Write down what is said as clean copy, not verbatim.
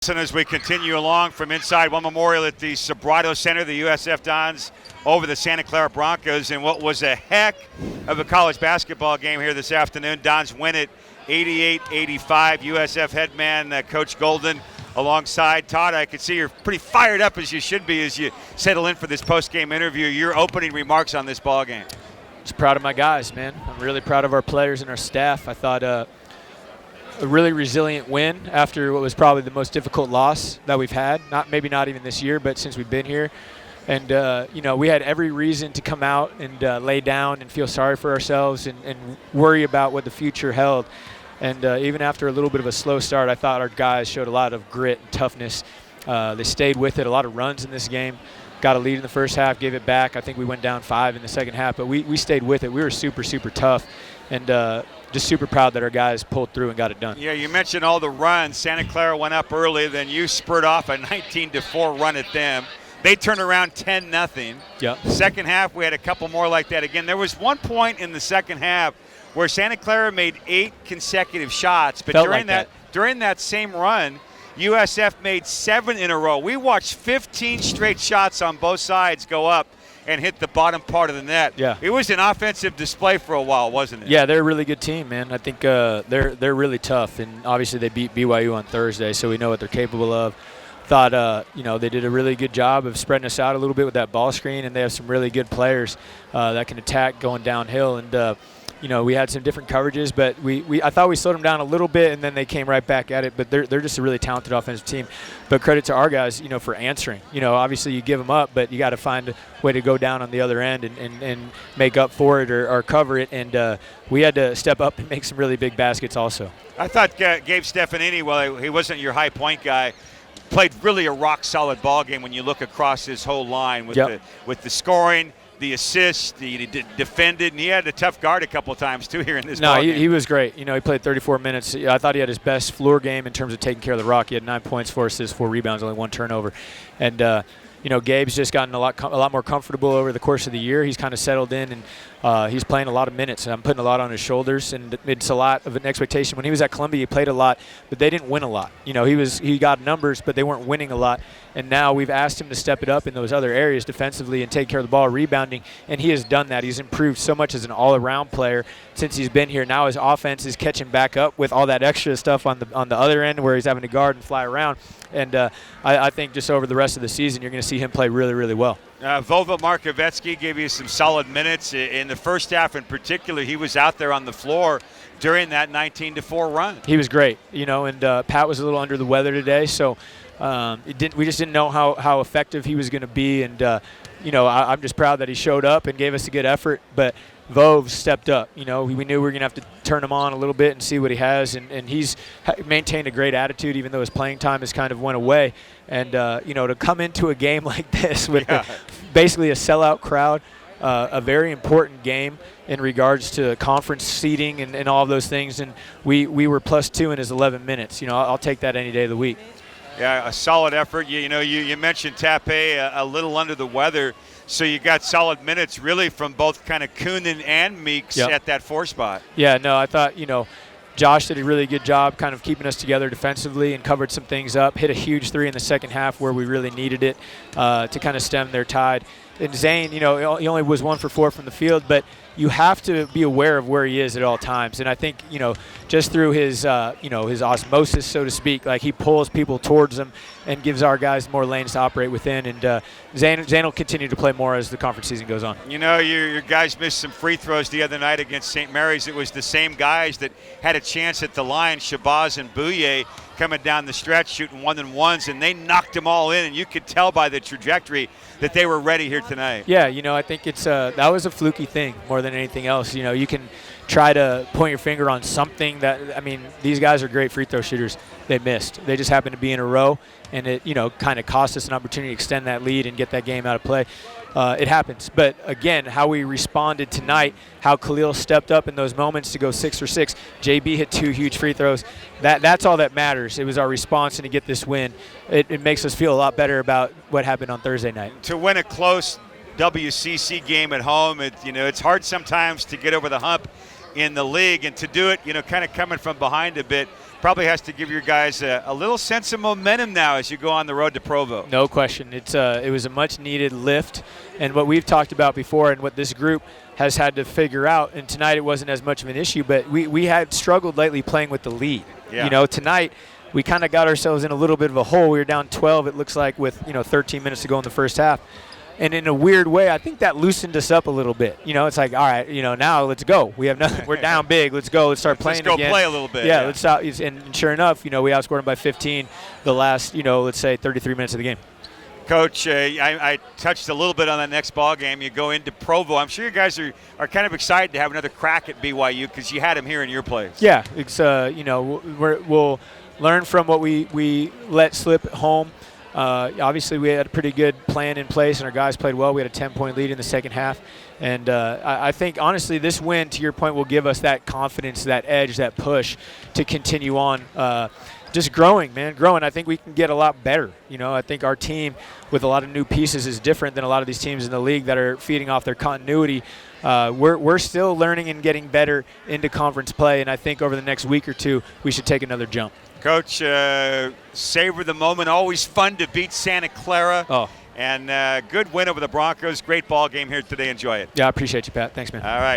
And as we continue along from inside One Memorial at the Sobrato Center, the USF Dons over the Santa Clara Broncos in what was a heck of a college basketball game here this afternoon. Dons win it 88-85. USF head man Coach Golden alongside Todd. I can see you're pretty fired up, as you should be, as you settle in for this post-game interview. Your opening remarks on this ball game. Just proud of my guys, man. I'm really proud of our players and our staff. I thought a really resilient win after what was probably the most difficult loss that we've had. Maybe not even this year, but since we've been here. And, we had every reason to come out and lay down and feel sorry for ourselves and worry about what the future held. And even after a little bit of a slow start, I thought our guys showed a lot of grit and toughness. They stayed with it, a lot of runs in this game. Got a lead in the first half, gave it back. I think we went down 5 in the second half, but we stayed with it. We were super, super tough. And just super proud that our guys pulled through and got it done. Yeah, you mentioned all the runs. Santa Clara went up early, then you spurred off a 19-4 run at them. They turned around 10-0. Yep. Second half, we had a couple more like that again. There was one point in the second half where Santa Clara made 8 consecutive shots, but during that same run, USF made 7 in a row. We watched 15 straight shots on both sides go up and hit the bottom part of the net. Yeah. It was an offensive display for a while, wasn't it? Yeah, they're a really good team, man. I think they're really tough, and obviously they beat BYU on Thursday, so we know what they're capable of. Thought, they did a really good job of spreading us out a little bit with that ball screen, and they have some really good players that can attack going downhill. And we had some different coverages, but I thought we slowed them down a little bit, and then they came right back at it. But they're just a really talented offensive team. But credit to our guys, for answering. Obviously you give them up, but you got to find a way to go down on the other end and make up for it or cover it. And we had to step up and make some really big baskets also. I thought Gabe Stefanini, well, he wasn't your high point guy, played really a rock-solid ball game when you look across his whole line with the scoring, the assist, he defended, and he had a tough guard a couple of times too here in this ball game. He was great. He played 34 minutes. I thought he had his best floor game in terms of taking care of the rock. He had 9 points, 4 assists, 4 rebounds, only 1 turnover. And Gabe's just gotten a lot more comfortable over the course of the year. He's kind of settled in, and he's playing a lot of minutes. And I'm putting a lot on his shoulders, and it's a lot of an expectation. When he was at Columbia, he played a lot, but they didn't win a lot. He got numbers, but they weren't winning a lot. And now we've asked him to step it up in those other areas defensively and take care of the ball, rebounding, and he has done that. He's improved so much as an all-around player since he's been here. Now his offense is catching back up with all that extra stuff on the other end where he's having to guard and fly around. And I think just over the rest of the season, you're going to see him play really, really well. Vova Markovetsky gave you some solid minutes. In the first half in particular, he was out there on the floor during that 19-4 run. He was great, and Pat was a little under the weather today, so we just didn't know how effective he was going to be. And, I'm just proud that he showed up and gave us a good effort. But Vove stepped up. We knew we were going to have to turn him on a little bit and see what he has. And he's maintained a great attitude, even though his playing time has kind of went away. And, to come into a game like this with basically a sellout crowd, a very important game in regards to conference seeding and all of those things. And we were +2 in his 11 minutes. I'll take that any day of the week. Yeah, a solid effort. You mentioned Tape a little under the weather, so you got solid minutes really from both kind of Koonin and Meeks at that 4 spot. Yeah, no, I thought, Josh did a really good job kind of keeping us together defensively and covered some things up, hit a huge 3 in the second half where we really needed it to kind of stem their tide. And Zane, he only was 1 for 4 from the field, but you have to be aware of where he is at all times. And I think, just through his, his osmosis, so to speak, like he pulls people towards him and gives our guys more lanes to operate within. And Zane will continue to play more as the conference season goes on. Your guys missed some free throws the other night against St. Mary's. It was the same guys that had a chance at the line, Shabazz and Bouye, coming down the stretch, shooting 1-and-1s, and they knocked them all in. And you could tell by the trajectory that they were ready here tonight. Yeah, I think it's that was a fluky thing more than anything else. You can try to point your finger on something these guys are great free throw shooters. They missed. They just happened to be in a row, and it, kind of cost us an opportunity to extend that lead and get that game out of play. It happens. But, again, how we responded tonight, how Khalil stepped up in those moments to go 6 for 6. JB hit 2 huge free throws. That's all that matters. It was our response and to get this win. It makes us feel a lot better about what happened on Thursday night. To win a close WCC game at home, it's hard sometimes to get over the hump in the league, and to do it, kind of coming from behind a bit. probably has to give your guys a little sense of momentum now as you go on the road to Provo. No question. It was a much-needed lift, and what we've talked about before and what this group has had to figure out, and tonight it wasn't as much of an issue, but we had struggled lately playing with the lead. Yeah. You know, tonight we kind of got ourselves in a little bit of a hole. We were down 12, it looks like, with 13 minutes to go in the first half. And in a weird way, I think that loosened us up a little bit. You know, it's like, all right, now let's go. We have nothing. We're down big. Let's go. Let's start playing again. Let's go play a little bit. Yeah, let's out. And sure enough, we outscored them by 15 the last, let's say 33 minutes of the game. Coach, I touched a little bit on that next ball game. You go into Provo. I'm sure you guys are kind of excited to have another crack at BYU because you had them here in your place. Yeah, it's we'll learn from what we let slip at home. Obviously, we had a pretty good plan in place, and our guys played well. We had a 10-point lead in the second half. And I think, honestly, this win, to your point, will give us that confidence, that edge, that push to continue on just growing, man, growing. I think we can get a lot better. I think our team with a lot of new pieces is different than a lot of these teams in the league that are feeding off their continuity. We're still learning and getting better into conference play, and I think over the next week or two, we should take another jump. Coach, savor the moment. Always fun to beat Santa Clara. Oh. And good win over the Broncos. Great ball game here today. Enjoy it. Yeah, I appreciate you, Pat. Thanks, man. All right.